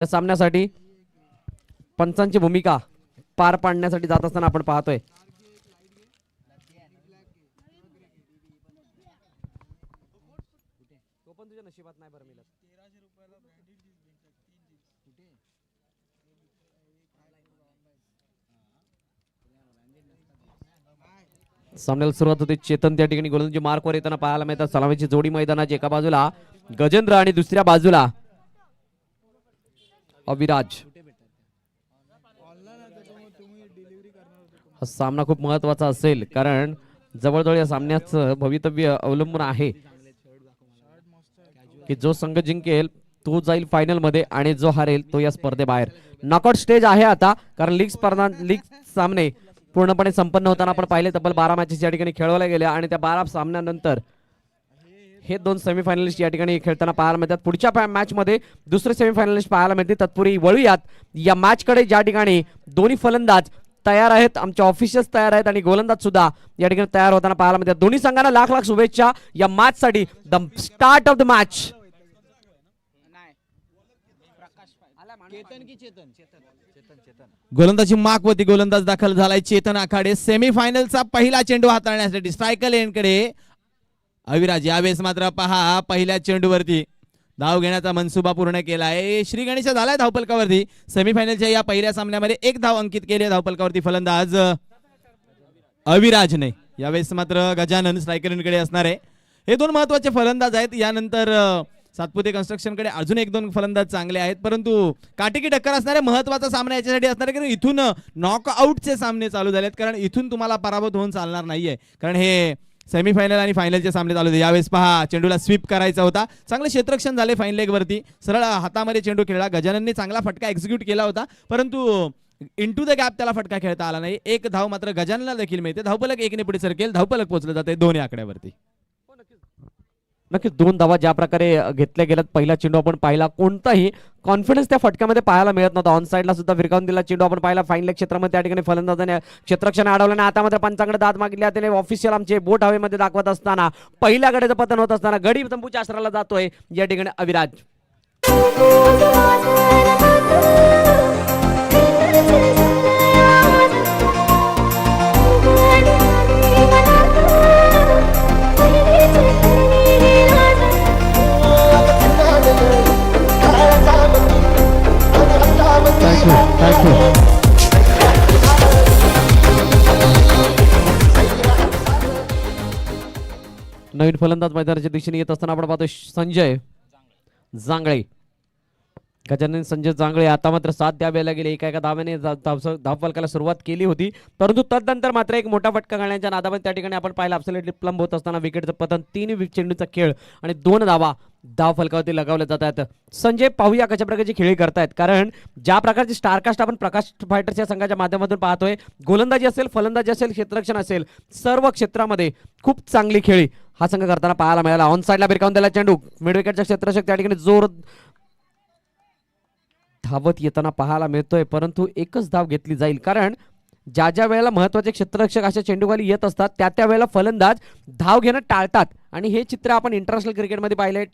या सामन्यासाठी पंचांची भूमिका पार पाडण्यासाठी जात असताना आपण पाहतोय. तो पण तुझ्या नशिबात नाही बरं मिळत. सामन्याला सुरुवात होते. चेतन त्या ठिकाणी गोलंदाजी मार्कवर येताना पाहायला मिळतात. सलामीची जोडी मैदानाची एका बाजूला गजेंद्र आणि दुसऱ्या बाजूला अविराज. हा सामना खूप महत्वाचा असेल कारण जवळजवळ या सामन्याचं भवितव्य अवलंबून आहे की जो संघ जिंकेल तो जाईल फायनल मध्ये आणि जो हारेल तो या स्पर्धेबाहेर. नॉकआउट स्टेज आहे आता कारण लीग सामने पूर्णपणे संपन्न होताना आपण पाहिले. तब्बल 12 मॅचेस या ठिकाणी खेळवल्या गेल्या आणि त्या 12 सामन्यानंतर हे दोन सेमीफायनलिस्ट या ठिकाणी खेळताना पाहायला मिळतात. पुढच्या मॅच मध्ये दुसरे सेमीफायनलिस्ट पाहायला मिळते. तत्पूर्वी वळूयात या मॅच कडे ज्या ठिकाणी दोन्ही फलंदाज तयार आहेत, आमचे ऑफिशियल्स तयार आहेत आणि गोलंदाज सुद्धा या ठिकाणी तयार होताना पाहायला मिळतात. दोन्ही संघांना लाख लाख शुभेच्छा या मॅच साठी. The start of the match. गोलंदाजी मार्कवरती गोलंदाज दाखल झालाय चेतन आखाडे. सेमीफायनलचा पहिला चेंडू हाताळण्यासाठी स्ट्रायकर लेनकडे अविराज. यावेळेस मात्र पहा पहिल्या चेंडूवरती धाव घेण्याचा मनसुबा पूर्ण केलाय. श्री गणेश झालाय धावफलकावरती. सेमीफायनलच्या या पहिल्या सामन्यामध्ये एक धाव अंकित केली धावफलकावरती फलंदाज अविराजने. यावेळेस मात्र गजानन स्ट्रायकरकडे असणार आहे. हे दोन महत्वाचे फलंदाज आहेत. यानंतर सातपुते कन्स्ट्रक्शन कडे अजून एक दोन फलंदाज चांगले आहेत परंतु काटेकी टक्कर असणारे महत्वाचा सामना याच्यासाठी असणार आहे कारण इथून नॉकआउटचे सामने चालू झालेत. कारण इथून तुम्हाला पराभूत होऊन चालणार नाहीये कारण हे सेमीफायनल आणि फायनलचे सामने चालू होते. यावेळेस पहा चेंडूला स्वीप करायचा होता. चांगले क्षेत्ररक्षण झाले फाईन लेग वरती. सरळ हातामध्ये चेंडू खेळला. गजाननने चांगला फटका एक्झिक्यूट केला होता परंतु इंटू द गॅप त्याला फटका खेळता आला नाही. एक धाव मात्र गजाननला देखील मिळते. धावफलक 1 ने पुढे सरकेल. धावफलक पोहोचलं जाते 2 आकड्यावरती. नक्कीच 2 धावा ज्या प्रकारे घेतल्या गेल्यात. पहिला चेंडू आपण पाहिला कोणताही कॉन्फिडन्स त्या फटक्यामध्ये पाहायला मिळत नव्हता. ऑन साईडला सुद्धा फिरकावून दिला चेंडू आपण पाहिला. फाईन लेग क्षेत्रामध्ये त्या ठिकाणी फलंदाजाने क्षेत्ररक्षण अडवल्याने आता मात्र पंचांकडे दाद मागितली. त्याने ऑफिशियल आमचे बोट हवेमध्ये दाखवत असताना पहिल्या गड्याचं पतन होत असताना गडी तंबूच्या आश्राला जातोय या ठिकाणी अविराज. नवीन फलंदाज मैदानाच्या दिशेने येत असताना आपण पाहतो संजय जांगळे. गजानन संजय जांगळे आता मात्र 7 द्याव्याला गेले. एका धाव्याने धावफलकाला सुरुवात केली होती परंतु तदनंतर मात्र एक मोठा फटका घालण्याच्या नादामध्ये त्या ठिकाणी आपण पाहिलं अब्सोल्युटली प्लंब होत असताना विकेटचं पतन. 3 चेंडूचा खेळ आणि 2 धावा धावफलकावरती लगावल्या जातात. संजय पाहूया कशा प्रकारची खेळी करतायत कारण ज्या प्रकारची स्टारकास्ट आपण प्रकाश फायटर्स या संघाच्या माध्यमातून पाहतोय. गोलंदाजी असेल, फलंदाजी असेल, क्षेत्ररक्षण असेल, सर्व क्षेत्रामध्ये खूप चांगली खेळी हा संघ करताना पाहायला मिळाला. ऑन साईडला भिरकावून दिला चेंडू. मिड विकेटच्या क्षेत्ररक्षक त्या ठिकाणी जोर धावत येताना पाहायला मिळतोय परंतु एकच धाव घेतली जाईल कारण ज्या वेळेला महत्वाचे क्षेत्ररक्षक अशा चेंडूखाली येत असतात त्या वेळेला फलंदाज धाव घेणं टाळतात आणि हे चित्र आपण इंटरनॅशनल क्रिकेटमध्ये पाहिलंय,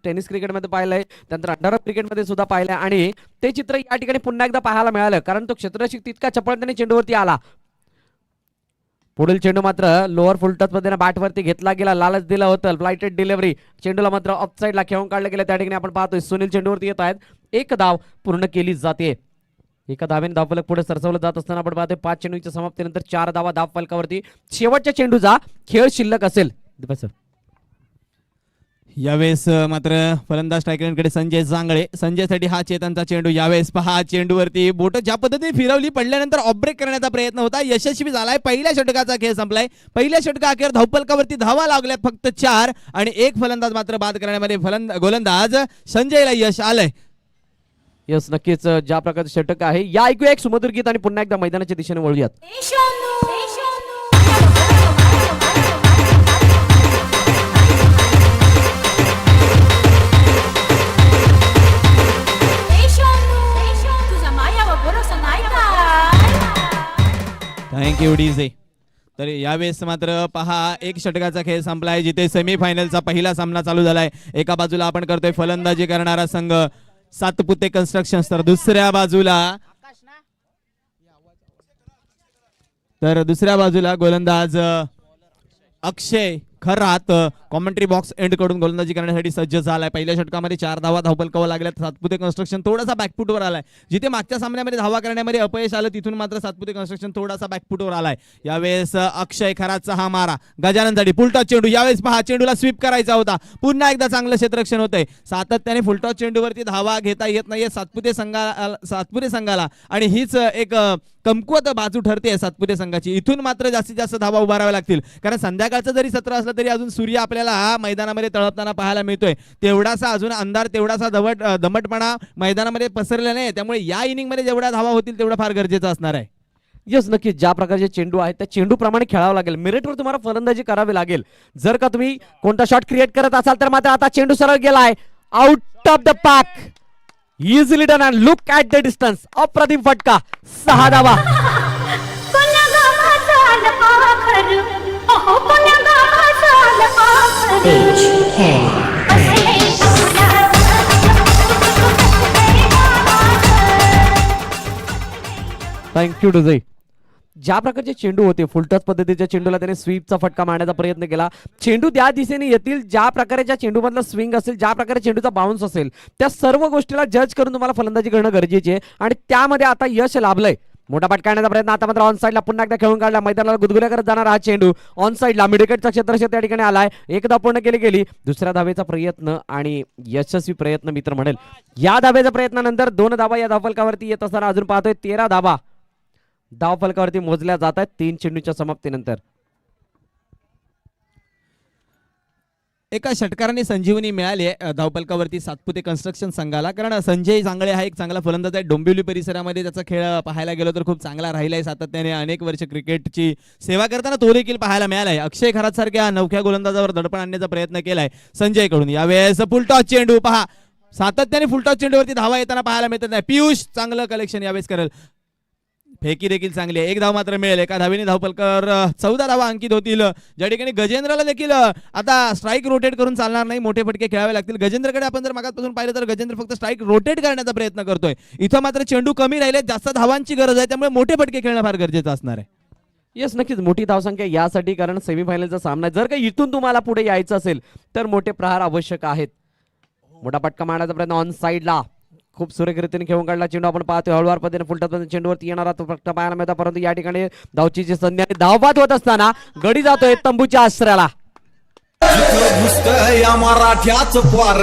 टेनिस क्रिकेटमध्ये पाहिलंय, त्यानंतर अंडरऑफ क्रिकेटमध्ये सुद्धा पाहिलंय आणि ते चित्र या ठिकाणी पुन्हा एकदा पाहायला मिळालं कारण तो क्षेत्ररक्षक तितका चपळतेने चेंडूवरती आला. पुढील चेंडू मात्र लोअर फुल टच पद्धतीने बॅटवरती घेतला गेला. लालच दिलं होतं. Flighted delivery. चेंडूला मात्र ऑफ साईडला खेळून काढलं गेलं. त्या ठिकाणी आपण पाहतोय सुनील चेंडूवरती येत आहेत. एक धाव पूर्ण केली जाते. एका धावेने धावफलक पुढे सरसवलं जात असताना आपण पाहतोय 5 चेंडूच्या समाप्तीनंतर 4 धावा धावफलकावरती. शेवटच्या चेंडूचा खेळ शिल्लक असेल. यावेळेस मात्र फलंदाज स्ट्रायकरकडे संजय जांगळे. संजयसाठी हा चेतनचा चेंडू. यावेळेस पहा चेंडूवरती बोट ज्या पद्धतीने फिरवली पडल्यानंतर ऑफ ब्रेक करण्याचा प्रयत्न होता. यशस्वी झालाय. पहिल्या षटकाचा खेळ संपलाय. पहिल्या षटका अखेर धावफलकावरती धावा लागल्यात फक्त 4 आणि एक फलंदाज मात्र बाद करण्यामध्ये गोलंदाज संजयला यश आलंय. यस नक्कीच ज्या प्रकारचे षटक आहे या ऐकूया एक सुमधुर गीत आणि पुन्हा एकदा मैदानाच्या दिशेने वळूयात. Thank you DJ. तर यावेळेस मात्र पहा एक षटकाचा खेळ संपलाय जिथे सेमीफायनलचा पहिला सामना चालू झालाय. एका बाजूला आपण करतोय फलंदाजी करणारा संघ सातपुते कन्स्ट्रक्शन. तर दुसऱ्या बाजूला गोलंदाज अक्षय खरात कॉमेंट्री बॉक्स एंड कडून गोलंदाजी करण्यासाठी सज्ज झालाय. पहिल्या षटकामध्ये 4 धावा धावपलकावर लागल्या. सातपुते कन्स्ट्रक्शन थोडासा बॅकफुटवर आलाय. जिथे मागच्या सामन्यामध्ये धावा करण्यामध्ये अपयश आलं तिथून मात्र सातपुते कन्स्ट्रक्शन थोडासा बॅकफुटवर आलाय. यावेळेस अक्षय खरातचा हा मारा गजाननसाठी फुलटॉस चेंडू. यावेळेस पहा चेंडूला स्वीप करायचा होता. पुन्हा एकदा चांगलं क्षेत्ररक्षण होतंय. सातत्याने फुलटॉस चेंडूवरती धावा घेता येत नाहीये सातपुते संघाला आणि हीच एक कमकुवत बाजू ठरते सातपुते संघाची. इथून मात्र जास्तीत जास्त धावा उभाराव्या लागतील कारण संध्याकाळचं जरी सत्र असलं तरी अजून सूर्य आपल्याला मैदानामध्ये तळपताना पाहायला मिळतोय. तेवढासा अजून अंधार तेवढासा दमटपणा मैदानामध्ये पसरलेला नाही. त्यामुळे या इनिंग मध्ये जेवढ्या धावा होतील तेवढं फार गरजेचं असणार आहे. यस नक्की ज्या प्रकारचे चेंडू आहेत त्या चेंडू प्रमाणे खेळावं लागेल. मेरिटवर तुम्हाला फलंदाजी करावी लागेल. जर का तुम्ही कोणता शॉट क्रिएट करत असाल तर मात्र आता चेंडू सरळ गेलाय out of the pack. Easily done and look at the distance. अप्रतिम फटका 6 धावा. थँक्यू डुजय. ज्या प्रकारचे चेंडू होते फुलटॉस पद्धतीच्या चेंडूला त्याने स्वीपचा फटका मारण्याचा प्रयत्न केला. चेंडू त्या दिशेने येतील ज्या प्रकारच्या चेंडूमधला स्विंग असेल ज्या प्रकारे चेंडूचा बाउन्स असेल त्या सर्व गोष्टीला जज करून तुम्हाला फलंदाजी करणं गरजेचे आहे आणि त्यामध्ये आता यश लाभलंय. मोठा पटकावण्याचा प्रयत्न आता मात्र ऑन साईडला पुन्हा एकदा खेळून काढला. मैदानाला गुदगुल्या करत जाणार हा चेंडू ऑन साईडला मिडविकेटचा क्षेत्रक्षेत्र त्या ठिकाणी आलाय. एक धाव पूर्ण गेली. दुसऱ्या धावेचा प्रयत्न आणि यशस्वी प्रयत्न मित्र म्हणेल. या धावेच्या प्रयत्नानंतर 2 धावा या धावफलकावरती येत असताना अजून पाहतोय 13 धावा धावफलकावरती मोजल्या जात आहेत 3 चेंडूच्या समाप्तीनंतर. एका षटकाराने संजीवनी मिळाली आहे धावपलकावरती सातपुते कन्स्ट्रक्शन संघाला. कारण संजय जांगळे हा एक चांगला फलंदाज आहे. डोंबिवली परिसरामध्ये त्याचा खेळ पाहायला गेलो तर खूप चांगला राहिला आहे. सातत्याने अनेक वर्ष क्रिकेटची सेवा करताना तो देखील पाहायला मिळाला आहे. अक्षय खरात सारख्या नवख्या गोलंदाजावर दडपण आणण्याचा प्रयत्न केलाय संजय कडून. यावेळेस फुलटॉस चेंडू पहा सातत्याने फुलटॉस चेंडूवरती धावा येताना पाहायला मिळत नाही. पियुष चांगलं कलेक्शन यावेळेस करेल. फेकी देखील चांगली आहे. 1 धाव मात्र मिळेल. एका धावेने धावपलकावर 14 धावा अंकित होतील. ज्या ठिकाणी गजेंद्रला देखील आता स्ट्राईक रोटेट करून चालणार नाही. मोठे फटके खेळावे लागतील. गजेंद्रकडे आपण जर मागासपासून पाहिलं तर गजेंद्र फक्त स्ट्राईक रोटेट करण्याचा प्रयत्न करतोय. इथं मात्र चेंडू कमी राहिले. जास्त धावांची गरज आहे त्यामुळे मोठे फटके खेळणं फार गरजेचं असणार आहे. येस नक्कीच मोठी धावसंख्या यासाठी कारण सेमीफायनलचा सामना आहे. जर का इथून तुम्हाला पुढे यायचं असेल तर मोठे प्रहार आवश्यक आहेत. मोठा पटका मारण्याचा प्रयत्न ऑन साईडला खूप सुरेखरीतीने खेळून काढला चेंडू. आपण पाहतोय हळूवार पद्धतीने फुलटॉस चेंडूवरती येणारा तो फटका पाहायला मिळता परंतु या ठिकाणी धावची संधी आणि धावबाद होत असताना गडी जातोय तंबूच्या आश्रयाला. या मराठ्याच क्वार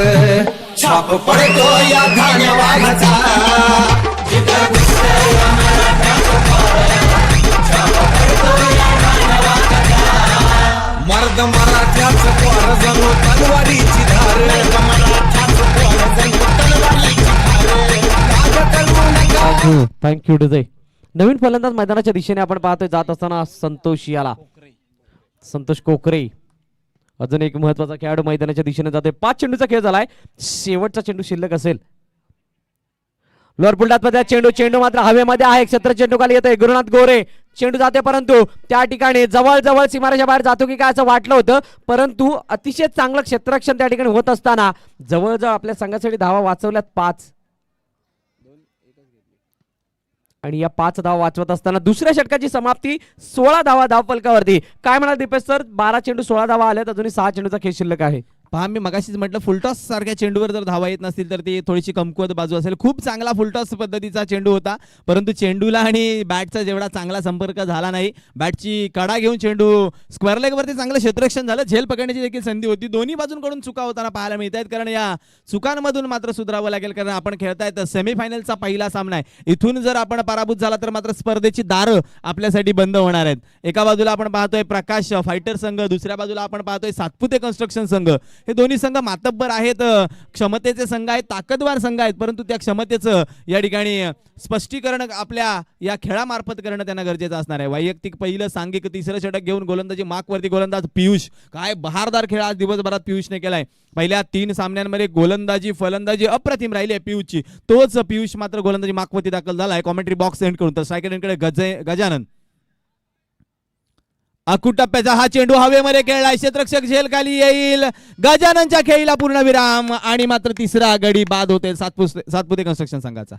छाप पडतो या धान्यवाघाचा. मर्द मराठ्याच क्वार जणू तलवारीची धार. मराठ्याच क्वार जणू तलवारीची धार. थँक्यू डुजय. नवीन फलंदाज मैदानाच्या दिशेने आपण पाहतोय जात असताना संतोष कोकरे अजून एक महत्वाचा खेळाडू मैदानाच्या दिशेने जातोय. 5 चेंडूचा खेळ झालाय. शेवटचा चेंडू शिल्लक असेल. लोअर फुलटॉस चेंडू मात्र हवेमध्ये आहे. क्षेत्र चेंडू खाली येतोय. गुरुनाथ गोरे चेंडू जाते परंतु त्या ठिकाणी जवळ सीमारेषा बाहेर जातो की काय असं वाटलं होतं परंतु अतिशय चांगलं क्षेत्ररक्षण त्या ठिकाणी होत असताना जवळजवळ आपल्या संघासाठी धावा वाचवल्यात 5 आणि या 5 धावा वाचवत असताना दुसऱ्या षटकाची समाप्ती 16 धावा धावफलकावरती. काय म्हणाल दीपेश सर 12 चेंडू 16 धावा आल्यात अजूनही 6 चेंडूचा खेळ शिल्लक आहे. पहा मी मगाशीच म्हटलं फुलटॉस सारख्या चेंडूवर जर धावा येत नसतील तर ती थोडीशी कमकुवत बाजू असेल. खूप चांगला फुलटॉस पद्धतीचा चेंडू होता परंतु चेंडूला आणि बॅटचा जेवढा चांगला संपर्क झाला नाही. बॅटची कडा घेऊन चेंडू स्क्वेअर लेगवरती चांगलं क्षेत्ररक्षण झालं. झेल पकडण्याची देखील संधी होती. दोन्ही बाजूंकडून चुका होताना पाहायला मिळत आहेत कारण या चुकांमधून मात्र सुधारावं लागेल कारण आपण खेळतायत सेमीफायनलचा पहिला सामना आहे. इथून जर आपण पराभूत झाला तर मात्र स्पर्धेची दारं आपल्यासाठी बंद होणार आहेत. एका बाजूला आपण पाहतोय प्रकाश फायटर संघ दुसऱ्या बाजूला आपण पाहतोय सातपुते कन्स्ट्रक्शन संघ. हे दोन्ही संघ मातब्बर आहेत. क्षमतेचे संघ आहेत. ताकदवार संघ आहेत परंतु त्या क्षमतेचं या ठिकाणी स्पष्टीकरण आपल्या या खेळामार्फत करणं त्यांना गरजेचं असणार आहे. वैयक्तिक पहिलं सांघिक 3रं षटक घेऊन गोलंदाजी मार्कवरती गोलंदाज पियुष. काय बहारदार खेळ आज दिवसभरात पियुषने केलाय. पहिल्या 3 सामन्यांमध्ये गोलंदाजी फलंदाजी अप्रतिम राहिली आहे पियुषची. तोच पियुष मात्र गोलंदाजी मार्कवरती दाखल झालाय कॉमेंट्री बॉक्स एंड करून. तर स्ट्रायकर एंडकडे गजानन अकूट टप्प्याचा हा चेंडू हवेमध्ये खेळलाय, क्षेत्ररक्षक झेल खाली येईल, गजाननच्या खेळीला पूर्ण विराम आणि मात्र तिसरा गडी बाद होते सातपुते कन्स्ट्रक्शन संघाचा.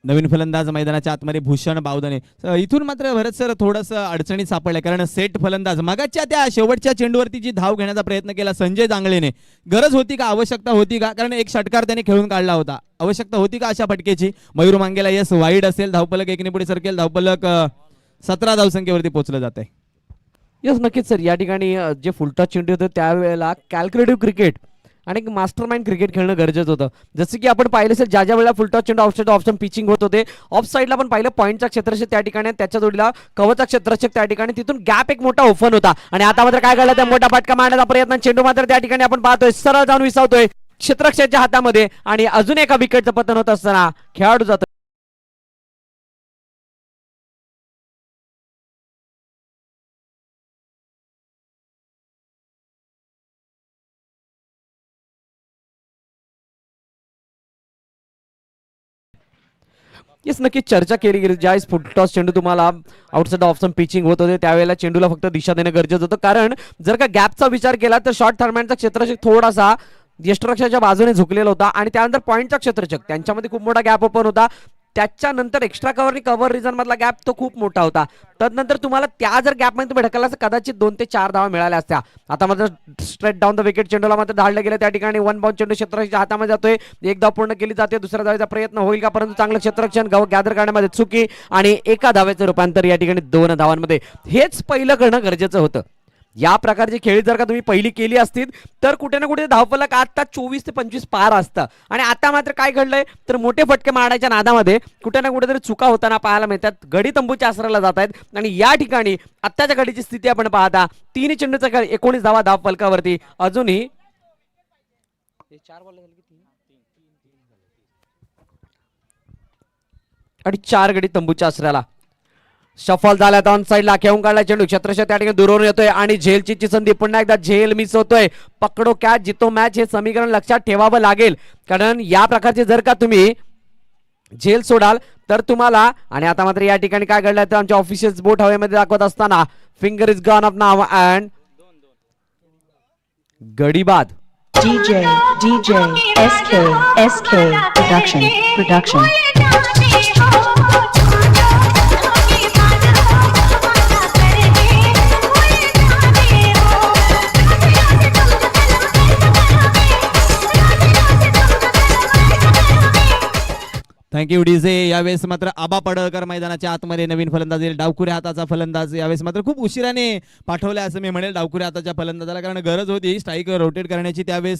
नवीन फलंदाज मैदानाच्या आतमध्ये भूषण बावधने. इथून मात्र भरत सर थोडंसं अडचणीत सापडलंय, कारण सेट फलंदाज मगाच्या त्या शेवटच्या चेंडूवरती जी धाव घेण्याचा प्रयत्न केला संजय जांगळेने, गरज होती का, आवश्यकता होती का, कारण एक षटकार त्याने खेळून काढला होता, आवश्यकता होती का अशा फटकेची. मयूर मांगेला यस वाईड असेल, धावपलक एकने पुढे सरकेल, धावपलक 17 धावसंख्येवरती पोहोचलं जात आहे. यस नक्कीच सर, या ठिकाणी जे फुलटॉस चेंडू होते त्यावेळेला कॅल्क्युलेटिव्ह क्रिकेट आणि एक मास्टरमाइंड क्रिकेट खेळणं गरजेचं होतं. जसं की आपण पाहिलं असेल, ज्या ज्या वेळेला फुलटॉस चेंडू ऑफसाईड ऑप्शन पिचिंग होत होते, ऑफ साईडला पण पाहिलं पॉईंटचा क्षेत्ररक्षक त्या ठिकाणी, त्याच्या जोडीला कवचा क्षेत्ररक्षक त्या ठिकाणी, तिथून गॅप एक मोठा ओपन होता आणि आता मात्र काय घडलं, त्या मोठा फटका मारण्याचा प्रयत्न, चेंडू मात्र त्या ठिकाणी आपण पाहतोय सरळ जाऊन विसावतोय क्षेत्ररक्षकाच्या हातामध्ये आणि अजून एका विकेटचं पतन होत असताना खेळाडू जातो. येस नक्कीच चर्चा केली गेली, ज्यावेळेस फुलटॉस चेंडू तुम्हाला आउटसाइड ऑफ पिचिंग होत होते त्यावेळेला चेंडूला फक्त दिशा देणं गरजेचं होतं, कारण जर का गॅपचा विचार केला तर शॉर्ट थर्मॅनचा क्षेत्ररक्षक थोडासा यष्टरक्षकाच्या बाजूने झुकलेला होता आणि त्यानंतर पॉईंटचा क्षेत्ररक्षक त्यांच्यामध्ये खूप मोठा गॅप ओपन होता. त्याच्यानंतर एक्स्ट्रा कव्हर आणि कव्हर रिजन मधला गॅप तो खूप मोठा होता. तदनंतर तुम्हाला त्या जर गॅपमध्ये तुम्ही ढकलला तर कदाचित 2 ते 4 धावा मिळाल्या असत्या. आता मात्र स्ट्रेट डाऊन द विकेट चेंडूला मात्र धाडलं गेलं, त्या ठिकाणी 1 बाउंड चेंडू क्षेत्ररक्षकाच्या हातामध्ये जातोय, एक धाव पूर्ण केली जाते, दुसऱ्या धावेचा प्रयत्न होईल का, परंतु चांगलं क्षेत्ररक्षण गॅदर करण्यामध्ये चुकी आणि एका धावेचं रूपांतर या ठिकाणी 2 धावांमध्ये. हेच पहिलं करणं गरजेचं होतं. या प्रकारची खेळी जर का तुम्ही पहिली केली असतील तर कुठे ना कुठे धावफलक आता 24 ते 25 पार असतं आणि आता मात्र काय घडलंय तर मोठे फटके मारण्याच्या नादामध्ये कुठे ना कुठेतरी चुका होताना पाहायला मिळतात. गडी तंबूच्या आसराला जात आहेत आणि या ठिकाणी आत्ताच्या गडीची स्थिती आपण पाहता 3 चेंडूचा खेळ 19 धावा धाव फलकावरती अजूनही आणि 4 गडी तंबूच्या आसऱ्याला शफल झाला, ऑन साईडला खेळून काढला चेंडू, क्षेत्ररक्षक त्या ठिकाणी दुरून येतोय आणि झेलची संधी पुन्हा एकदा झेल मिस होतोय. पकडो कॅच जितो मॅच हे समीकरण लक्षात ठेवावं लागेल, कारण या प्रकारचे जर का तुम्ही झेल सोडाल तर तुम्हाला. आणि आता मात्र या ठिकाणी काय घडलं तर आमच्या ऑफिशियल बोट हवेमध्ये दाखवत असताना फिंगर इज गॉन ऑफ नाव अँड गडीबाद. DJ SK production. Thank you DJ. यावेळेस मात्र आबा पडळकर मैदानाच्या आतमध्ये नवीन फलंदाज येईल, डावखुऱ्या हाताचा फलंदाज. यावेळेस मात्र खूप उशिराने पाठवले असं मी म्हणेल डावखुऱ्या हाताच्या फलंदाजाला, कारण गरज होती स्ट्राईक रोटेट करण्याची. त्यावेळेस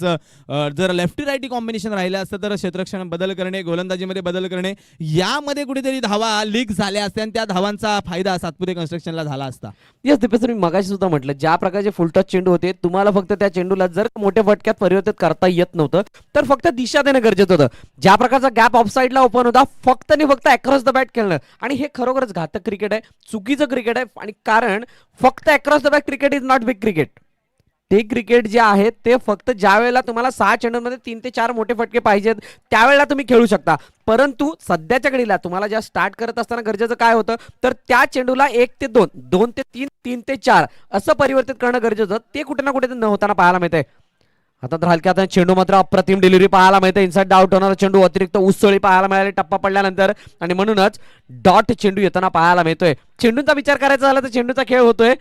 जर लेफ्टी राईटी कॉम्बिनेशन राहिलं असतं तर क्षेत्ररक्षण बदल करणे, गोलंदाजीमध्ये बदल करणे, यामध्ये कुठेतरी धावा लीक झाल्या असत्या आणि त्या धावांचा फायदा सातपुते कन्स्ट्रक्शनला झाला असता. येस दीपेश, मी मगाशी सुद्धा म्हटलं ज्या प्रकारचे फुलटॉस चेंडू होते तुम्हाला फक्त त्या चेंडूला जर मोठ्या फटक्यात परिवर्तित करता येत नव्हतं तर फक्त दिशा देणं गरजेचं होतं. ज्या प्रकारचा गॅप ऑफ साईडला ओपन होता फक्त आणि फक्त अक्रॉस द बॅट खेळणं, आणि हे खरोखरच घातक क्रिकेट आहे, चुकीचं क्रिकेट आहे. आणि कारण फक्त across the bat cricket is not big cricket. ते क्रिकेट जे आहे ते फक्त ज्या वेळेला तुम्हाला 6 चेंडूंमध्ये 3 ते 4 मोठे फटके पाहिजेत त्यावेळेला तुम्ही खेळू शकता. परंतु सध्याच्या घडीला तुम्हाला ज्या स्टार्ट करत असताना गरजेचं काय होतं तर त्या चेंडूला 1 ते 2, 2 ते 3, 3 ते 4 असं परिवर्तित करणं गरजेचं होतं. ते कुठे ना कुठे न होताना पाहायला मिळतंय. आता तर हलक्या हाताने चेंडू मात्र अप्रतिम डिलिव्हरी पाहायला मिळते, इनसाइड आउट होणारा चेंडू अतिरिक्त उसळी पाहायला मिळाली टप्पा पडल्यानंतर, आणि म्हणूनच डॉट चेंडू येताना पाहायला मिळतोय. चेंडूचा विचार करायचा झाला तर चेंडूचा खेळ होतोय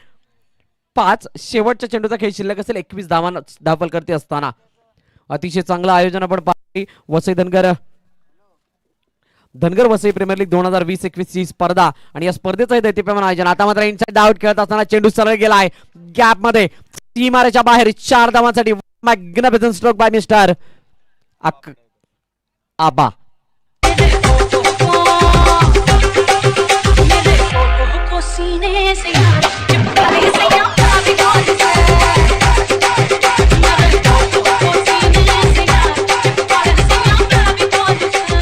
5, शेवटच्या चेंडूचा खेळ शिल्लक असेल 21 धावफल करते असताना. अतिशय चांगलं आयोजन आपण पाहिली. वसई धनगर वसई प्रीमियर लीग 2020-21 ची स्पर्धा आणि या स्पर्धेचं दैत्यप्रमाण आयोजन. आता मात्र इनसाइड आउट खेळत असताना चेंडू सरळ गेलाय गॅप मध्ये, सीमारेच्या बाहेर 4 धावांसाठी. मॅग्निफिसंट स्ट्रोक बाय मिस्टर आबा. सीने से यार चिपका ले सैया प्यार भी कौन से यार तो सीने से यार चिपका ले सैया प्यार भी कौन से प्यार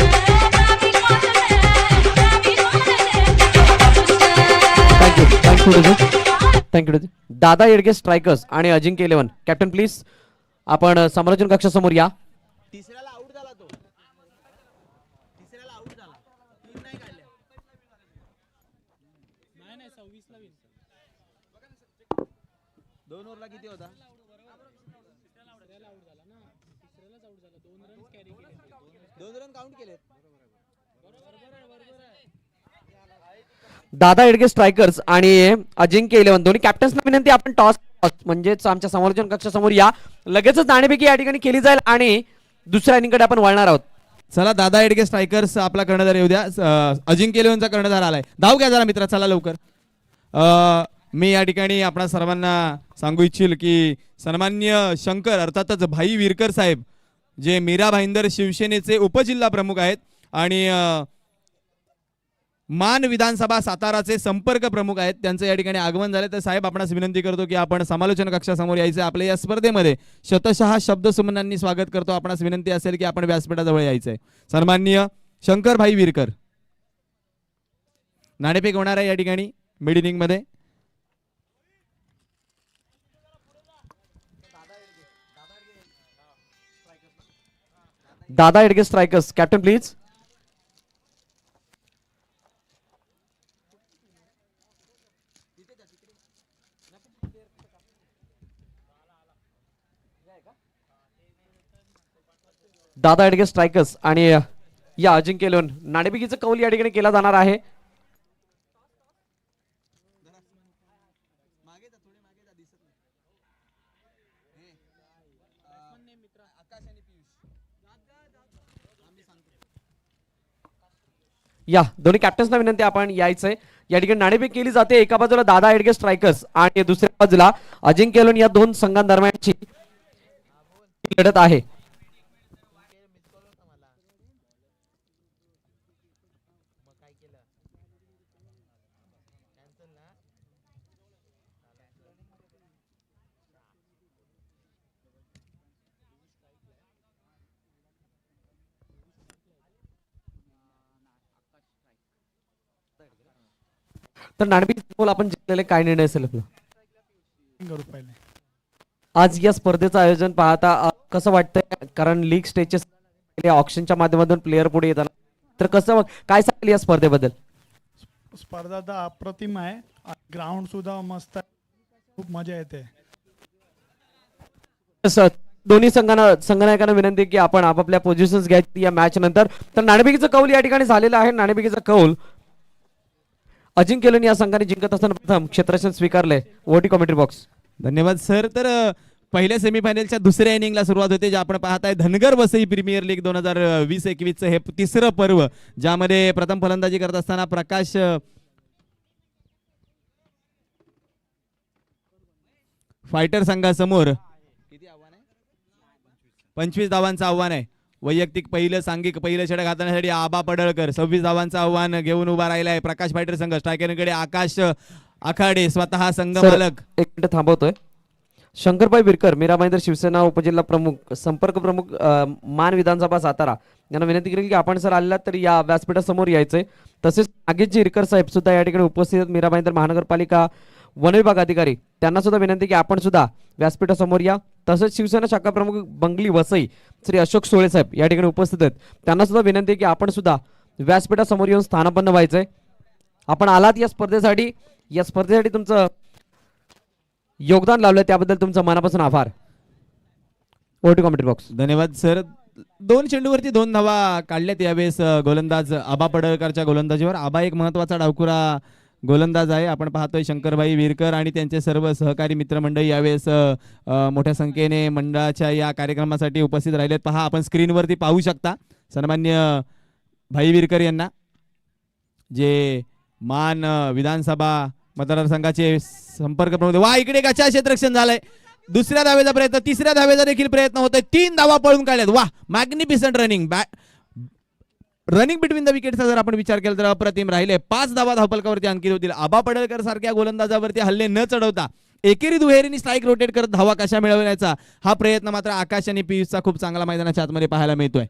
भी कौन से थँक्यू दादा येडगे स्ट्रायकर्स आणि अजिंक्य 11 कॅप्टन प्लीज आपण समालोचन कक्षासमोर या. तिसऱ्याला आउट झाला तो, तिसऱ्याला आउट झाला, तीन नाही काढल्या. नाही 26 ला विन. 2 ओव्हरला किती होता? दोन रन काउंट केले. दादा येडगे स्ट्रायकर्स आणि अजिंक्य 11 दोन्ही कॅप्टन्सना विनंती आपण टॉस म्हणजेच आमच्या समालोचन कक्षासमोर या. लगेचच नाणेफेकी या ठिकाणी केली जाईल आणि दुसऱ्या इनिंगकडे आपण वळणार आहोत. चला दादा येडगे स्ट्रायकर्स आपला कर्णधार येऊ द्या. अजिंक्य 11चा कर्णधार आलाय. धाव घ्या जरा मित्रा, चला लवकर. मी या ठिकाणी आपणा सर्वांना सांगू इच्छिल की सन्मान्य शंकर अर्थातच भाई विरकर साहेब जे मीरा भाईंदर शिवसेनेचे उपजिल्हा प्रमुख आहेत आणि मान विधानसभा साताराचे संपर्क प्रमुख आहेत, त्यांचं या ठिकाणी आगमन झाले. तर साहेब आपणास विनंती करतो की आपण समालोचन कक्षासमोर यायचं. आपल्या या स्पर्धेमध्ये शतशः शब्दसुमनांनी स्वागत करतो. आपणास विनंती असेल की आपण व्यासपीठाजवळ यायचंय. सन्माननीय शंकर भाई विरकर. नाणेफेक होणार आहे या ठिकाणी मिड इनिंग मध्ये. दादा येडगे स्ट्रायकर्स कॅप्टन प्लीज. दादा येडगे स्ट्रायकर्स आणि या अजिंक्य 11 नाणेफेकीचा कौल या ठिकाणी केला जाणार आहे. या दोन्ही कॅप्टन्सना विनंती आपण यायचंय. या ठिकाणी नाणेफेक केली जाते. एका बाजूला दादा येडगे स्ट्रायकर्स आणि दुसऱ्या बाजूला अजिंक्य 11 या दोन संघांदरम्यानची लढत आहे. तर नाणेफेक आपण जिंकलेले काय निर्णय असेल आपला आज या स्पर्धेचं आयोजन पाहता कसं वाटतंय? कारण लीग स्टेजचे ऑक्शनच्या माध्यमातून प्लेयर पुढे येतात, तर कसं काय सांगेल या स्पर्धेबद्दल? स्पर्धा तर अप्रतिम आहे. ग्राउंड सुद्धा मस्त आहे, खूप मजा येते. दोन्ही संघनायकांना विनंती की आपण आपापल्या पोझिशन्स घ्यायची या मॅच नंतर. तर नाणेफेकीचं कौल या ठिकाणी झालेलं आहे. नाणेफेकीचा कौल अजिंक्य 11 या संघाने जिंकत असताना प्रथम क्षेत्ररक्षण स्वीकारले. ओटी कॉमेंट्री बॉक्स. धन्यवाद सर. तर पहिल्या सेमीफायनलच्या दुसऱ्या इनिंगला सुरुवात होते, जे आपण पाहताय धनगर वसई प्रीमियर लीग 2020-21 हे तिसरं पर्व, ज्यामध्ये प्रथम फलंदाजी करत असताना प्रकाश फायटर संघासमोर 25 धावांचं आव्हान आहे. वैयक्तिक सांघिक पहिलं षटक हाताळण्यासाठी आबा पडळकर 26 धावांचं आव्हान घेऊन उभा राहिला आहे. प्रकाश फायटर संघ स्ट्रायकरकडे आकाश आखाडे स्वतः संघ मालक. एक मिनिट थांबवतोय. शंकरभाई विरकर मीरा भाईंदर शिवसेना उपजिल्हा प्रमुख संपर्क प्रमुख मान विधानसभा सातारा यांना विनंती केली की आपण सर आलेला तर या व्यासपीठासमोर यायचंय. तसेच नागेशजी विरकर साहेब सुद्धा या ठिकाणी उपस्थित आहेत. मीरा भाईंदर महानगरपालिका वन विभाग अधिकारी, त्यांना सुद्धा विनंती की आपण सुद्धा व्यासपीठासमोर या. तसेच शिवसेना शाखा प्रमुख बंगली वसई श्री अशोक सोळे साहेब या ठिकाणी उपस्थित आहेत. त्यांना सुद्धा विनंती की आपण सुद्धा व्यासपीठासमोर येऊन स्थानापन्न व्हायचंय. आपण आलात या स्पर्धेसाठी तुमचं योगदान लावलं त्याबद्दल तुमचं मनापासून आभार. ओटी कॉमेंट्री बॉक्स. धन्यवाद सर. 2 चेंडूवरती 2 धावा काढल्यात यावेळेस गोलंदाज आबा पडळकरच्या गोलंदाजीवर. आबा एक महत्वाचा डावखुरा गोलंदाज आहे. आपण पाहतोय शंकरभाई विरकर आणि त्यांचे सर्व सहकारी मित्रमंडळी यावेळेस मोठ्या संख्येने मंडळाच्या या कार्यक्रमासाठी उपस्थित राहिलेत. पहा, आपण स्क्रीनवरती पाहू शकता सन्मान्य भाई विरकर यांना, जे मान विधानसभा मतदारसंघाचे संपर्क प्रमुख. वा, इकडे गचा क्षेत्ररक्षण झालंय. दुसऱ्या धावेचा प्रयत्न, तिसऱ्या धावेचा देखील प्रयत्न होतोय. 3 धावा पळून काढल्यात. वा, magnificent running. Running between the विकेटचा जर आपण विचार केला तर अप्रतिम राहिले. 5 धावा धावपलकावरती अंकित होतील. आबा पडळकर सारख्या गोलंदाजावरती हल्ले न चढवता एकेरी दुहेरीनी स्ट्राईक रोटेट करत धावा कशा मिळवण्याचा हा प्रयत्न मात्र आकाश आणि पियुषचा खूप चांगला मैदानाच्या आतमध्ये पाहायला मिळतोय.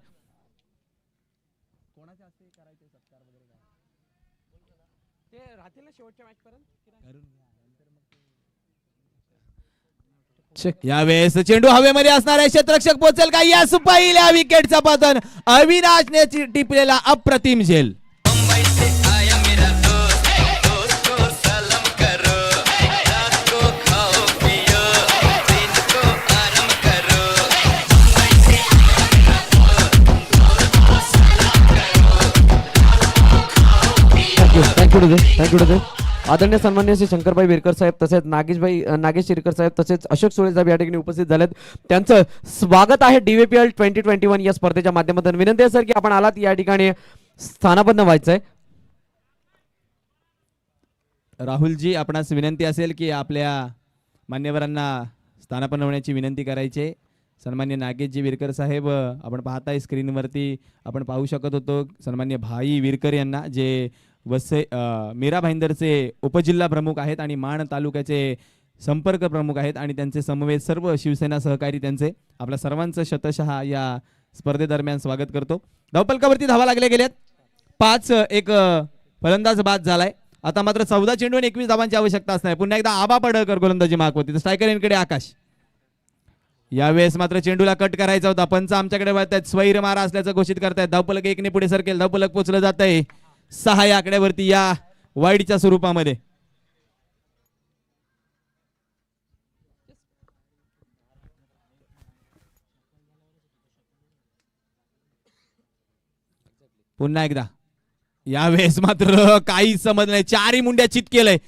यावेळेस चेंडू हवेमध्ये असणार आहे. क्षेत्ररक्षक पोहोचेल का? यस, पहिल्या विकेटचा पतन. अविनाशने टिपलेला अप्रतिम झेल. मुंबई से आया मेरा दोस्त दोस्त को सलाम करो रात को खाओ पियो दिन को आराम करो मुंबई से आया मेरा दोस्त दोस्त को सलाम करो रात को खाओ पियो. थँक्यू आदरणीय सन्मान्य श्री शंकरभाई विरकर साहेब तसेच नागेश शिरकर साहेब तसेच अशोक सुळे साहेब या ठिकाणी उपस्थित झालेत. त्यांचं स्वागत आहे DVPL 2021 या स्पर्धेच्या माध्यमातून. विनंती आहे सर की आपण आलात या ठिकाणी स्थानापन्न व्हायचंय. राहुलजी, आपणास विनंती असेल की आपल्या मान्यवरांना स्थानापन्न होण्याची विनंती करायची. सन्मान्य नागेशजी विरकर साहेब, आपण पाहताय स्क्रीनवरती आपण पाहू शकत होतो सन्मान्य भाई विरकर यांना, जे मीरा भाईंदरचे उपजिल्हा प्रमुख आहेत आणि माण तालुक्याचे संपर्क प्रमुख आहेत आणि त्यांचे समवेत सर्व शिवसेना सहकारी त्यांचे आपल्या सर्वांचं शतशः या स्पर्धेदरम्यान स्वागत करतो. धावपलकावरती धावा लागल्या गेल्यात. 5-1 फलंदाज बाद झालाय. आता मात्र 14 चेंडू आणि 21 धावांची आवश्यकता असणार. पुन्हा एकदा आबा पडळकर गोलंदाजी मागवती. स्ट्रायकर यांकडे आकाश. यावेळेस मात्र चेंडूला कट करायचा होता. पंच आमच्याकडे वळतायत. स्वैर मारा असल्याचं घोषित करतायत. धावपलक 1 ने पुढे सरकेल. धावपलक पोचलं जात आहे 6 या आकड्यावरती या वाईडच्या स्वरूपामध्ये. पुन्हा एकदा यावेळेस मात्र काही समज नाही. 4ही मुंड्या चित केलंय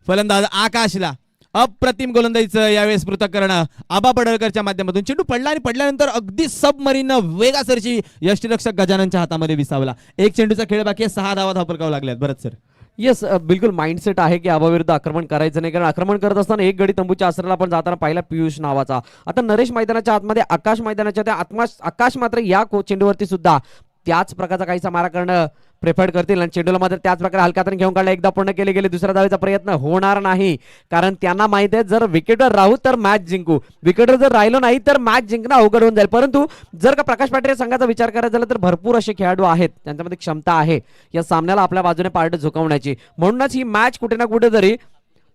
फलंदाज आकाशला. अप्रतिम गोलंदाजीचं यावेळेस पृथक्करण आबा पडळकरच्या माध्यमातून. चेंडू पडला आणि पडल्यानंतर अगदी सबमरीन वेगासरची यष्टीरक्षक गजाननच्या हातामध्ये विसावला. 1 चेंडूचा खेळ बाकी आहे. 6 धावा धावपलकावर लागल्यात. भरत सर. येस, बिलकुल माइंडसेट आहे की आबाविरुद्ध आक्रमण करायचं नाही, कारण आक्रमण करत असताना एक गडी तंबूच्या आसराला आपण जाताना पाहिला पियुष नावाचा. आता नरेश मैदानाच्या आतमध्ये, आकाश मैदानाच्या त्या आकाश मात्र या चेंडूवरती सुद्धा त्याच प्रकारचा काहीसा मारा करणं प्रेफर्ड करतील आणि चेंडूला मात्र त्याच प्रकारे हलक्यातून घेऊन काढला. एकदा पूर्ण केले गेले. दुसऱ्या धावेचा प्रयत्न होणार नाही, कारण त्यांना माहित आहे जर विकेटवर राहू तर मॅच जिंकू, विकेटवर जर राहिलो नाही तर मॅच जिंकणं अवघड होऊन जाईल. परंतु जर का प्रकाश पाटील संघाचा विचार करायचा झाला तर भरपूर असे खेळाडू आहेत, त्यांच्यामध्ये क्षमता आहे या सामन्याला आपल्या बाजूने पार्ट झुकवण्याची. म्हणूनच ही मॅच कुठे ना कुठे तरी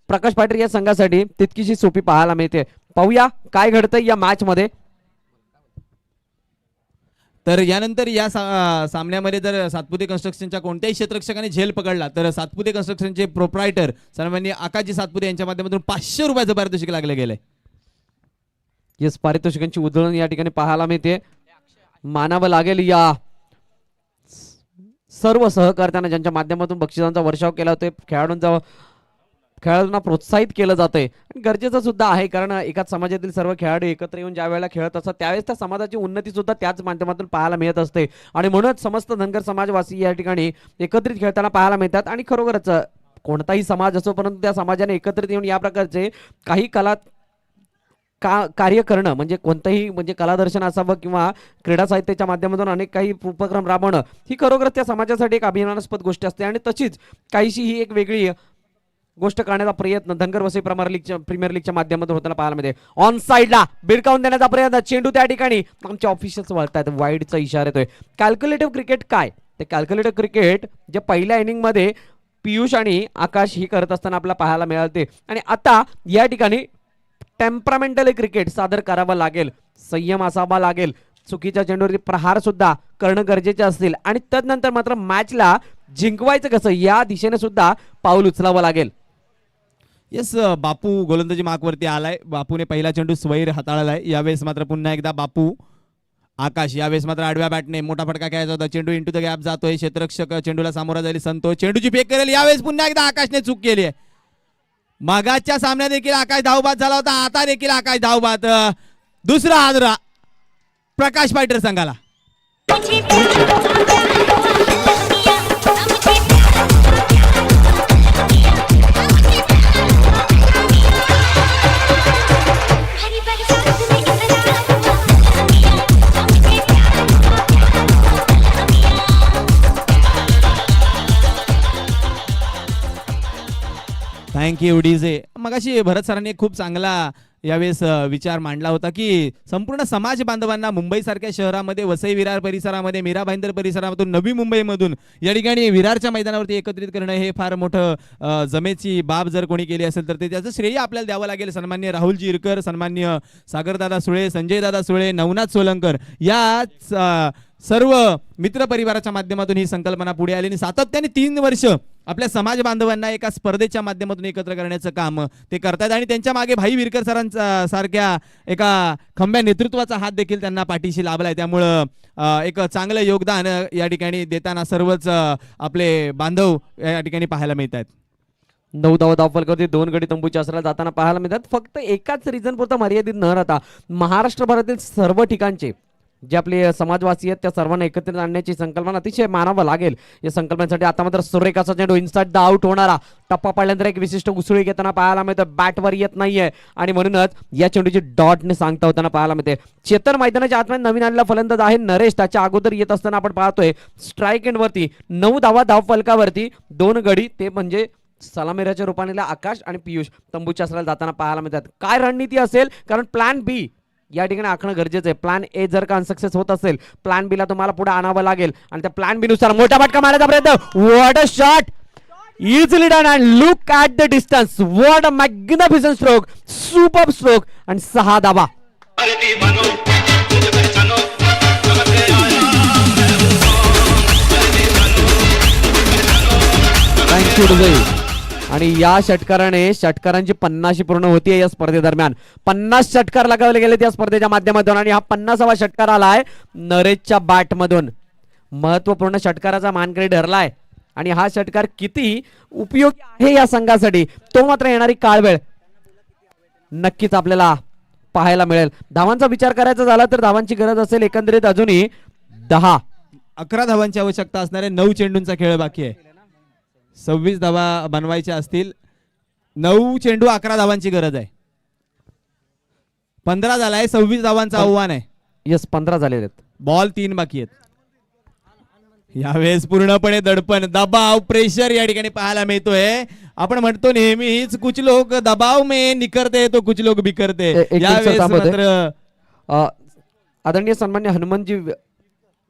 प्रकाश पाटील या संघासाठी तितकीशी सोपी पाहायला मिळते. पाहूया काय घडतंय या मॅच मध्ये. तर यानंतर या सामन्यामध्ये जर सातपुते कन्स्ट्रक्शनच्या कोणत्याही क्षेत्ररक्षकाने झेल पकडला तर सातपुते कन्स्ट्रक्शनचे प्रोप्रायटर सन्माननीय आकाशजी सातपुते यांच्या माध्यमातून 500 रुपयाचं पारितोषिक लागले गेले. येस, पारितोषिकांची उधळण या ठिकाणी पाहायला मिळते. मानावं लागेल या सर्व सहकर्त्यांना ज्यांच्या माध्यमातून बक्षिसांचा वर्षाव केला होता. खेळाडूंना प्रोत्साहित केलं जातंय, गरजेचं सुद्धा आहे, कारण एकाच समाजातील सर्व खेळाडू एकत्र येऊन ज्या वेळेला खेळत असतात त्यावेळेस त्या समाजाची उन्नती सुद्धा त्याच माध्यमातून पाहायला मिळत असते. आणि म्हणूनच समस्त धनगर समाजवासी या ठिकाणी एकत्रित खेळताना पाहायला मिळतात. आणि खरोखरच कोणताही समाज असो, परंतु त्या समाजाने एकत्रित येऊन या प्रकारचे काही कार्य करणं, म्हणजे कोणतंही म्हणजे कलादर्शन असावं किंवा क्रीडा साहित्याच्या माध्यमातून अनेक काही उपक्रम राबवणं, ही खरोखरच त्या समाजासाठी एक अभिमानास्पद गोष्ट असते. आणि तशीच काहीशी ही एक वेगळी गोष्ट करण्याचा प्रयत्न धनगर वसई प्रीमियर लीगच्या माध्यमातून होताना पाहायला मिळते. ऑन साइडला बिरकावून देण्याचा प्रयत्न, चेंडू त्या ठिकाणी आमचे ऑफिशियल्स वळतायत, वाईडचा इशारा येतोय. कॅल्क्युलेटिव्ह क्रिकेट काय, ते कॅल्क्युलेटिव्ह क्रिकेट जे पहिल्या इनिंग मध्ये पियुष आणि आकाश ही करत असताना आपल्याला पाहायला मिळाले, आणि आता या ठिकाणी टेम्परामेंटल क्रिकेट सादर करावं लागेल, संयम असावा लागेल, चुकीच्या चेंडूवरती प्रहार सुद्धा करणं गरजेचे असतील, आणि त्यानंतर मात्र मॅचला जिंकवायचं कसं या दिशेने सुद्धा पाऊल उचलावं लागेल. येस, बापू गोलंदाजी मार्कवरती आलाय. बापूने पहिला चेंडू स्वैर हाताळलाय. यावेळेस मात्र पुन्हा एकदा बापू आकाश. यावेळेस मात्र आडव्या बॅटने मोठा फटका खेळायचा होता. चेंडू इंटू द गॅप जातोय. क्षेत्ररक्षक चेंडूला सामोरा जाईल संतोष. चेंडूची फेक करेल. यावेळेस पुन्हा एकदा आकाशने चूक केली आहे. मागाच्या सामन्यात देखील आकाश धावबाद झाला होता, आता देखील आकाश धावबाद. दुसरा हादरा प्रकाश फायटर संघाला. Thank you DJ. मगाशी भरत सरांनी एक खूप चांगला यावेळेस विचार मांडला होता की संपूर्ण समाज बांधवांना मुंबईसारख्या शहरामध्ये वसई विरार परिसरामध्ये मीरा भाईंदर परिसरामधून नवी मुंबईमधून या ठिकाणी विरारच्या मैदानावरती एकत्रित करणं हे फार मोठं जमेची बाब जर कोणी केली असेल तर ते त्याचं श्रेय आपल्याला द्यावं लागेल. सन्मान्य राहुलजी इरकर, सन्मान्य सागरदादा सुळे, संजयदादा सुळे, नवनाथ सोलंकर या सर्व मित्र परिवाराच्या माध्यमातून ही संकल्पना पुढे आली आणि सातत्याने 3 वर्ष आपल्या समाज बांधवांना एका स्पर्धेच्या माध्यमातून एकत्र करण्याचं काम ते करतात आणि त्यांच्या मागे भाई विरकर सरांचा सारख्या एका खंब्या नेतृत्वाचा हात देखील त्यांना पाठीशी लाभलाय. त्यामुळं एक चांगलं योगदान या ठिकाणी देताना सर्वच आपले बांधव या ठिकाणी पाहायला मिळत आहेत. 9 धावा धावफलकावरती 2 गडी तंबूच्या आसरा जाताना पाहायला मिळतात. फक्त एकाच रिझन पुरता मर्यादित न राहता महाराष्ट्रभरातील सर्व ठिकाणचे जे आपले समाजवासी आहेत त्या सर्वांना एकत्रित आणण्याची संकल्पना अतिशय मानावं लागेल. या संकल्पनेसाठी आता मात्र सुरेखाचा चेंडू इन्स्टंट आउट होणारा टप्पा पडल्यानंतर एक विशिष्ट उसळी घेताना पाहायला मिळतं. बॅटवर येत नाहीये आणि म्हणूनच या चेंडूची डॉटने सांगता होताना पाहायला मिळते. चेतन मैदानाच्या आतमध्ये नवीन आलेला फलंदाज आहे नरेश. त्याच्या अगोदर येत असताना आपण पाहतोय स्ट्राईक एंड वरती 9 धावा धावफलकावरती 2 गडी ते म्हणजे सलामीराच्या रूपाने आकाश आणि पियुष तंबूच्या आसराला जाताना पाहायला मिळतात. काय रणनीती असेल कारण प्लॅन बी या ठिकाणी आखणं गरजेचं आहे. प्लॅन ए जर का अनसक्सेस होत असेल प्लॅन बी ला तुम्हाला पुढे आणावं लागेल आणि त्या प्लॅन बी नुसार मोठा फटका मारायचा प्रयत्न. What a shot, easily done and look at the distance. What a magnificent stroke, super stroke आणि 6 धावा. थँक्यू. आणि या षटकारांची 50 पूर्ण होतीये या स्पर्धेदरम्यान. 50 षटकार लगावले गेले त्या स्पर्धेच्या माध्यमातून आणि हा 50वा षटकार आलाय नरेशच्या बॅट मधून. महत्वपूर्ण षटकाराचा मानकरी ठरलाय आणि हा षटकार किती उपयोगी आहे या संघासाठी तो मात्र येणारी काळवेळ नक्कीच आपल्याला पाहायला मिळेल. धावांचा विचार करायचा झाला तर धावांची गरज असेल एकंदरीत अजूनही 10. 11 धावांची आवश्यकता असणारे 9 चेंडूंचा खेळ बाकी आहे. 26 धावा बनवायच्या असतील. 9 चेंडू 11 धावांची गरज आहे. 15 झालाय. 26 धावांचं आव्हान आहे. यस 15 झालेले आहेत. बॉल 3 बाकी आहेत. यावेळेस पूर्णपणे दडपण दबाव प्रेशर या ठिकाणी पाहायला मिळतोय. आपण म्हणतो नेहमीच कुछ लोग दबाव में निखरते तो कुछ लोग बिखरते. यावेळेस मात्र आदरणीय सन्मान्य हनुमंतजी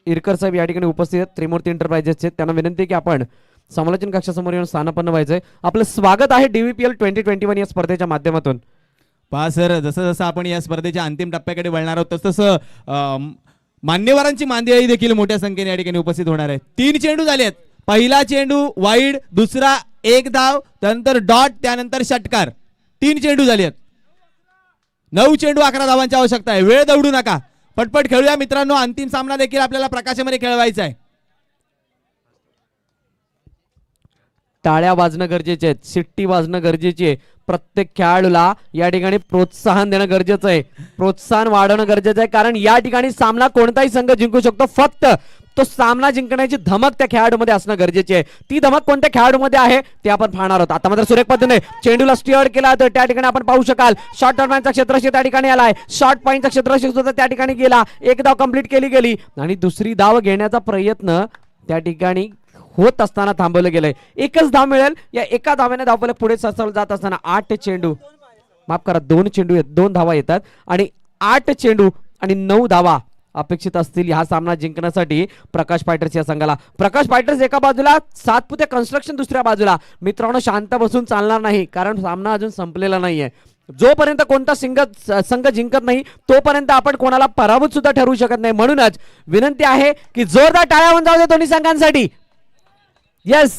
इरकर साहेब या ठिकाणी उपस्थित आहेत. त्रिमूर्ती एंटरप्राइजेसचे. त्यांना विनंती की आपण समालोचन कक्षासमोर येऊन स्थानापन्न व्हायचंय. आपलं स्वागत आहे DVPL 2021 या स्पर्धेच्या माध्यमातून. पहा सर, जसं जसं आपण या स्पर्धेच्या अंतिम टप्प्याकडे वळणार आहोत तसं मान्यवरांची मांदियाळी देखील मोठ्या संख्येने या ठिकाणी उपस्थित होणार आहे. 3 चेंडू झाले आहेत. पहिला चेंडू वाईड, दुसरा 1 धाव, त्यानंतर डॉट, त्यानंतर षटकार. 3 चेंडू झाले आहेत. 9 चेंडू 11 धावांची आवश्यकता आहे. वेळ दौडू नका, पटपट खेळूया मित्रांनो. अंतिम सामना देखील आपल्याला प्रकाशामध्ये खेळवायचा आहे. टाळ्या वाजणं गरजेचे आहेत, शिट्टी वाजणं गरजेची आहे. प्रत्येक खेळाडूला या ठिकाणी प्रोत्साहन देणं गरजेचं आहे, प्रोत्साहन वाढवणं गरजेचं आहे. कारण या ठिकाणी सामना कोणताही संघ जिंकू शकतो. फक्त तो सामना जिंकण्याची धमक त्या खेळाडूमध्ये असणं गरजेची आहे. ती धमक कोणत्या खेळाडूमध्ये आहे ते आपण पाहणार आहोत. आता मात्र सुरेख पद्धतीने चेंडूला स्टिअर केला तर त्या ठिकाणी आपण पाहू शकाल शॉर्ट टर्नचा क्षेत्रक्षेत्र त्या ठिकाणी आलाय. शॉर्ट पॉईंटचा क्षेत्रक्षेत्र सुद्धा त्या ठिकाणी गेला. 1 धाव कंप्लीट केली गेली आणि दुसरी धाव घेण्याचा प्रयत्न त्या ठिकाणी होत असताना थांबवलं गेलंय. 1च धाव मिळेल. या एका धाव्याने धावफलक पुढे सरसावलं जात असताना 8 चेंडू, माफ करा 2 चेंडू आहेत, 2 धावा येतात आणि 8 चेंडू आणि 9 धावा अपेक्षित असतील हा सामना जिंकण्यासाठी प्रकाश फायटर्स या संघाला. प्रकाश फायटर्स एका बाजूला, सातपुते कन्स्ट्रक्शन दुसऱ्या बाजूला. मित्रांनो शांत बसून चालणार नाही कारण सामना अजून संपलेला नाहीये. जोपर्यंत कोणता संघ जिंकत नाही तोपर्यंत आपण कोणाला पराभूत सुद्धा ठरवू शकत नाही. म्हणूनच विनंती आहे की जोरदार टाळ्या होऊन जाऊ दे दोन्ही संघांसाठी. यस,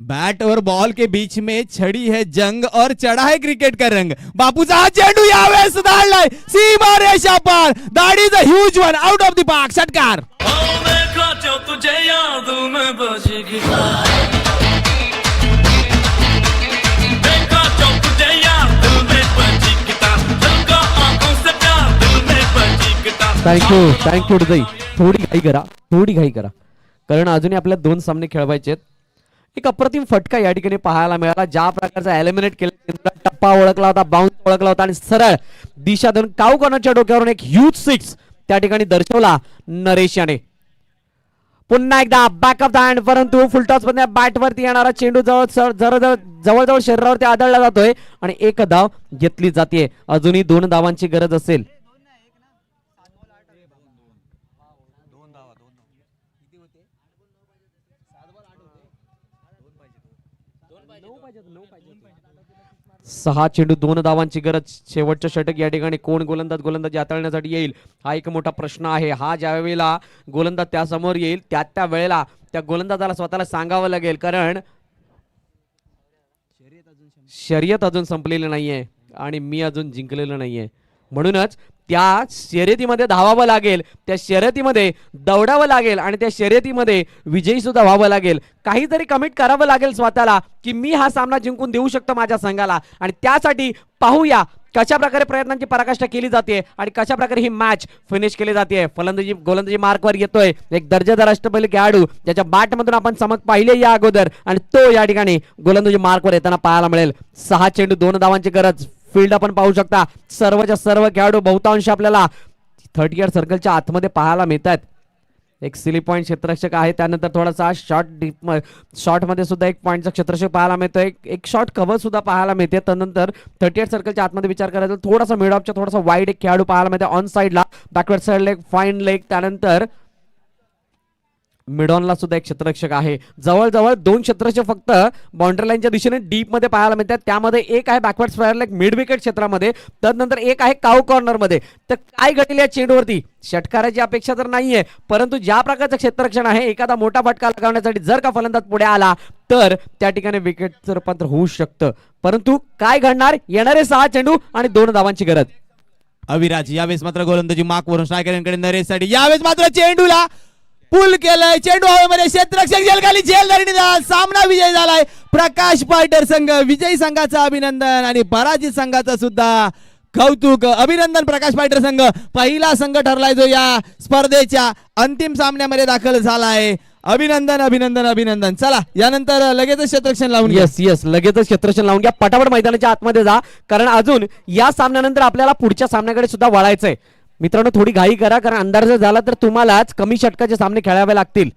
बैट और बॉल के बीच में छड़ी है जंग और चढ़ा है क्रिकेट का रंग. बापूचा हा चेंडू यावेळेस धाडलाय सीमा रेषा पार. That is a huge one out of the park. षटकार. तुझे याद में बजी गिटार देखा जो तुझे याद में बजी गिटार दिल का आंखों से प्यार दिल में बजी गिटार. थँक्यू डुदई. थोडी घाई करा कारण अजूनही आपल्याला 2 सामने खेळवायचे आहेत. एक अप्रतिम फटका या ठिकाणी पाहायला मिळाला. ज्या प्रकारचा एलिमिनेट केला, टप्पा ओळखला होता, बाउन्स ओळखला होता आणि सरळ दिशा देऊन काऊकॉर्नरच्या डोक्यावरून एक ह्यूज 6 त्या ठिकाणी दर्शवला नरेश याने. पुन्हा एकदा बॅक ऑफ द हँड, परंतु फुलटॉस मध्ये बॅट वरती येणारा चेंडू जवळजवळ शरीरावरती आदळला जातोय आणि एक धाव घेतली जाते. अजूनही 2 धावांची गरज असेल. सहा चेंडू 2 धावांची गरज. शेवटच्या षटक या ठिकाणी कोण गोलंदाजी हाताळण्यासाठी येईल हा एक मोठा प्रश्न आहे. हा ज्या वेळेला गोलंदाज त्यासमोर येईल त्या वेळेला त्या गोलंदाजाला स्वतःला सांगावं लागेल, कारण शर्यत अजून संपलेली नाहीये आणि मी अजून जिंकलेलो नाहीये. म्हणूनच त्या शर्यतीमध्ये धावावं लागेल, त्या शर्यतीमध्ये दौडावं लागेल आणि त्या शर्यतीमध्ये विजयी सुद्धा व्हावं लागेल. काहीतरी कमिट करावं लागेल स्वतःला की मी हा सामना जिंकून देऊ शकतो माझ्या संघाला. आणि त्यासाठी पाहूया कशा प्रकारे प्रयत्नांची पराकाष्ठा केली जाते आणि कशा प्रकारे ही मॅच फिनिश केली जाते. गोलंदाजी मार्कवर येतोय एक दर्जेदार अष्टपैलू खेळाडू ज्याच्या बॅटमधून आपण चमक पाहिली या अगोदर आणि तो या ठिकाणी गोलंदाजी मार्कवर येताना पाहायला मिळेल. 6 चेंडू 2 धावांची गरज. फील्ड आपण पाहू शकता सर्वच्या सर्व खेळाडू बहुतांश आपल्याला 30 सर्कलच्या आतमध्ये पाहायला मिळतात. एक सिली पॉईंट क्षेत्ररक्षक आहे, त्यानंतर थोडासा शॉर्ट मध्ये सुद्धा एक पॉईंटचा क्षेत्ररक्षक पाहायला मिळतोय. एक शॉर्ट कव्हर सुद्धा पाहायला मिळते. त्यानंतर 38 सर्कलच्या आतमध्ये विचार करायचा थोडासा मिड ऑफच्या थोडासा वाईड एक खेळाडू पाहायला मिळते. ऑन साईडला backward side leg, fine leg, त्यानंतर मिडॉनला सुद्धा एक क्षेत्ररक्षक आहे. जवळजवळ 2 क्षेत्ररक्षक फक्त बाउंड्री लाईनच्या दिशेने डीप मध्ये पाहायला मिळतात. त्यामध्ये एक आहे backward square leg mid wicket क्षेत्रामध्ये, त्यानंतर एक आहे काऊ कॉर्नर मध्ये. तर काय घडेल या चेंडूवरती षटकाराची अपेक्षा तर नाहीये, परंतु ज्या प्रकारचं क्षेत्ररक्षण आहे एखादा मोठा फटका लगावण्यासाठी जर का फलंदाज पुढे आला तर त्या ठिकाणी विकेटचं रूपांतर होऊ शकतं. परंतु काय घडणार, येणारे 6 चेंडू आणि 2 धावांची गरज. अविराज यावेळेस मात्र गोलंदाजी मार्कवरून स्ट्रायकरांकडे नरेशसाठी यावेळेस मात्र चेंडूला पुल केलंय. चेंडू हवेमध्ये क्षेत्ररक्षक झेल खाली झेलदारीने सामना विजय झालाय. प्रकाश पायटर संघ विजयी संघाचं अभिनंदन आणि पराजित संघाचं सुद्धा कौतुक. अभिनंदन प्रकाश पायटर संघ पहिला संघ ठरलाय जो या स्पर्धेच्या अंतिम सामन्यामध्ये दाखल झालाय. अभिनंदन अभिनंदन अभिनंदन. चला यानंतर लगेचच क्षेत्ररक्षण लावून घ्या. येस लगेचच क्षेत्ररक्षण लावून घ्या. पटापट मैदानाच्या आतमध्ये जा, कारण अजून या सामन्यानंतर आपल्याला पुढच्या सामन्याकडे सुद्धा वळायचंय. मित्रांनो थोडी घाई करा, कारण अंधार जर झाला तर तुम्हालाच कमी षटकाचे सामने खेळावे लागतील.